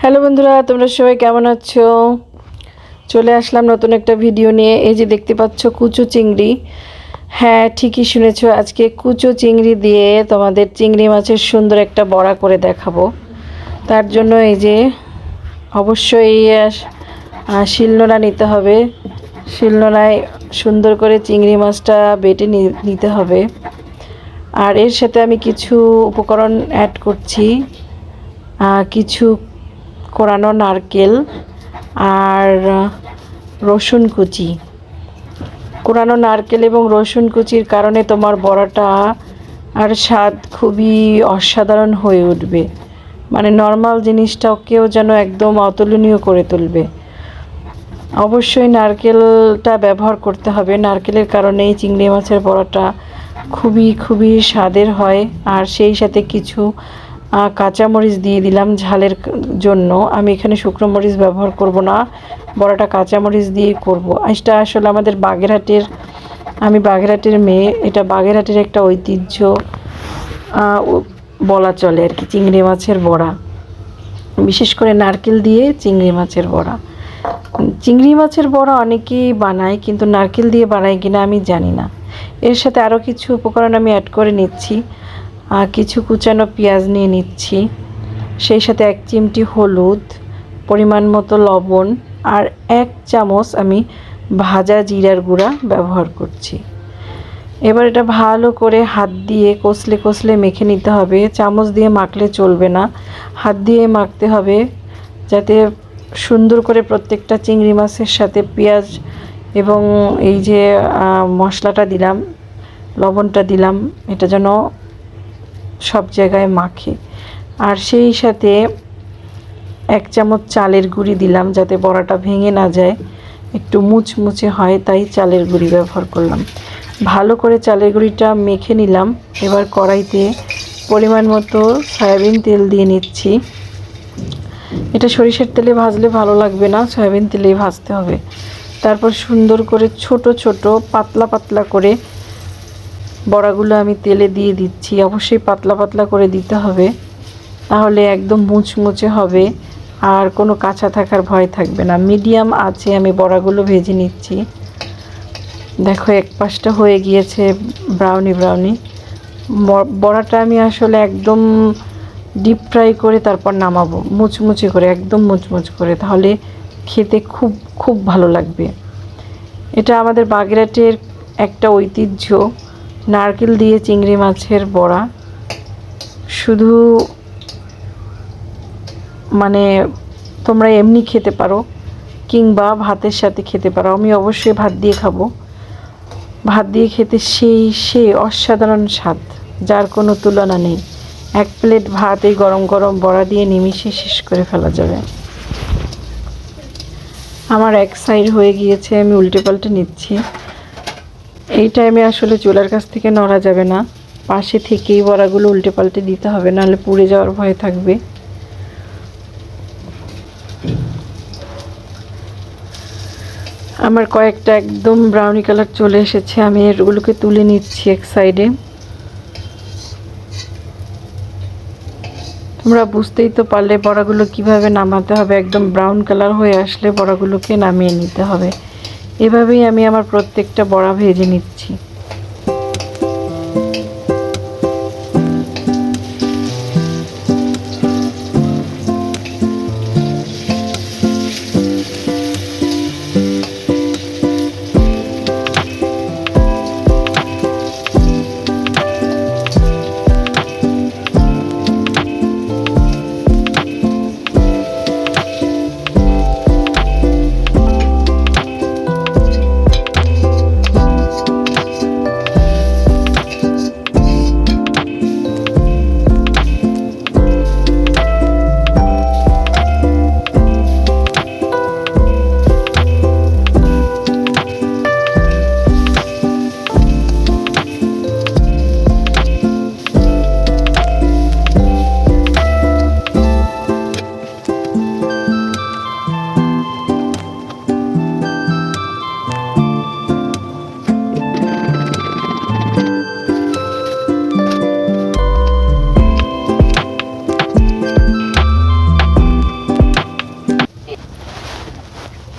Hello বন্ধুরা, তোমরা সবাই কেমন আছো? চলে আসলাম নতুন একটা ভিডিও নিয়ে। এই যে দেখতে পাচ্ছ কুচো চিংড়ি। হ্যাঁ, ঠিকই শুনেছো, আজকে কুচো চিংড়ি দিয়ে তোমাদের চিংড়ি মাছের সুন্দর একটা বড়া করে দেখাবো। তার জন্য এই যে অবশ্যই শিলনোড়া নিতে হবে। শিলনোড়ায় সুন্দর করে চিংড়ি মাছটা বেটে নিতে হবে। আর এর সাথে আমি কিছু উপকরণ অ্যাড করছি, কিছু কোরানো নারকেল আর রসুন কুচি। কোরানো নারকেল এবং রসুন কুচির কারণে তোমার বড়াটা আর স্বাদ খুবই অসাধারণ হয়ে উঠবে। মানে নর্মাল জিনিসটাকেও যেন একদম অতুলনীয় করে তুলবে। অবশ্যই নারকেলটা ব্যবহার করতে হবে। নারকেলের কারণেই চিংড়ি মাছের বড়াটা খুবই খুবই স্বাদের হয়। আর সেই সাথে কিছু কাঁচামরিচ দিয়ে দিলাম ঝালের জন্য। আমি এখানে শুকনো মরিচ ব্যবহার করব না, বড়াটা কাঁচামরিচ দিয়েই করব। এটা আসলে আমাদের বাগেরহাটের, আমি বাগেরহাটের মেয়ে, এটা বাগেরহাটের একটা ঐতিহ্য বলা চলে আর কি। চিংড়ি মাছের বড়া, বিশেষ করে নারকেল দিয়ে চিংড়ি মাছের বড়া। চিংড়ি মাছের বড়া অনেকেই বানায়, কিন্তু নারকেল দিয়ে বানায় কিনা আমি জানি না। এর সাথে আরও কিছু উপকরণ আমি অ্যাড করে নিচ্ছি। কিছু কুচানো পেঁয়াজ নিয়ে নিচ্ছি, সেই সাথে 1 চিমটি হলুদ, পরিমাণ মতো লবণ আর 1 চামচ আমি ভাজা জিরার গুঁড়া ব্যবহার করছি। এবার এটা ভালো করে হাত দিয়ে কষলে কষলে মেখে নিতে হবে। চামচ দিয়ে মাখলে চলবে না, হাত দিয়ে মাখতে হবে, যাতে সুন্দর করে প্রত্যেকটা চিংড়ি মাছের সাথে পেঁয়াজ এবং এই যে মশলাটা দিলাম, লবণটা দিলাম, এটা যেন সব জায়গায় মাখে। আর সেই সাথে 1 চামচ চালের গুঁড়ি দিলাম, যাতে বড়াটা ভেঙে না যায়, একটু মুচমুচে হয়, তাই চালের গুঁড়ি ব্যবহার করলাম। ভালো করে চালের গুঁড়িটা মেখে নিলাম। এবার কড়াইতে পরিমাণ মতো সয়াবিন তেল দিয়ে নিচ্ছি। এটা সরিষার তেলে ভাজলে ভালো লাগবে না, সয়াবিন তেলেই ভাজতে হবে। তারপর সুন্দর করে ছোট ছোট পাতলা পাতলা করে বড়াগুলো আমি তেলে দিয়ে দিচ্ছি। অবশ্যই পাতলা পাতলা করে দিতে হবে, তাহলে একদম মুচমুচে হবে আর কোনো কাঁচা থাকার ভয় থাকবে না। মিডিয়াম আঁচে আমি বড়াগুলো ভেজে নিচ্ছি। দেখো, এক পাশটা হয়ে গিয়েছে ব্রাউনি ব্রাউনি। বড়াটা আমি আসলে একদম ডিপ ফ্রাই করে তারপর নামাবো, মুচমুচে করে, একদম মুচমুচ করে, তাহলে খেতে খুব খুব ভালো লাগবে। এটা আমাদের বাগেরহাটের একটা ঐতিহ্য, নারকেল দিয়ে চিংড়ি মাছের বড়া। শুধু মানে তোমরা এমনি খেতে পারো, কিংবা ভাতের সাথে খেতে পারো। আমি অবশ্যই ভাত দিয়ে খাবো। ভাত দিয়ে খেতে সেই অসাধারণ স্বাদ, যার কোনো তুলনা নেই। 1 প্লেট ভাত এই গরম গরম বড়া দিয়ে নিমিষে শেষ করে ফেলা যাবে। আমার এক সাইড হয়ে গিয়েছে, আমি উল্টে পাল্টে নিচ্ছি। এই টাইমে আসলে চুলার কাছ থেকে নড়া যাবে না, পাশে থেকেই বড়াগুলো উল্টে পাল্টে দিতে হবে, নাহলে পুড়ে যাওয়ার ভয় থাকবে। আমার কয়েকটা একদম ব্রাউনি কালার চলে এসেছে, আমি এরগুলোকে তুলে নিচ্ছি এক সাইডে। তোমরা বুঝতেই তো পারলে বড়াগুলো কিভাবে নামাতে হবে। একদম ব্রাউন কালার হয়ে আসলে বড়াগুলোকে নামিয়ে নিতে হবে। এভাবেই আমি আমার প্রত্যেকটা বড়া ভেজে নিচ্ছি।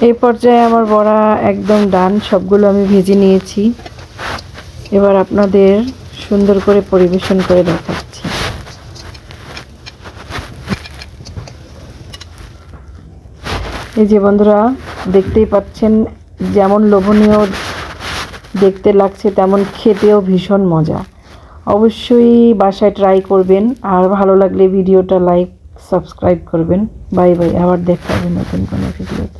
এই পর্যায়ে আমার বড়া একদম ডান, সবগুলো আমি ভেজে নিয়েছি। এবার আপনাদের সুন্দর করে পরিবেশন করে দেখাচ্ছি। এই যে বন্ধুরা, দেখতেই পাচ্ছেন যেমন লোভনীয় দেখতে লাগছে তেমন খেতেও ভীষণ মজা। অবশ্যই বাসায় ট্রাই করবেন, আর ভালো লাগলে ভিডিওটা লাইক সাবস্ক্রাইব করবেন। বাই বাই, আবার দেখা হবে নতুন কোনো ভিডিওতে।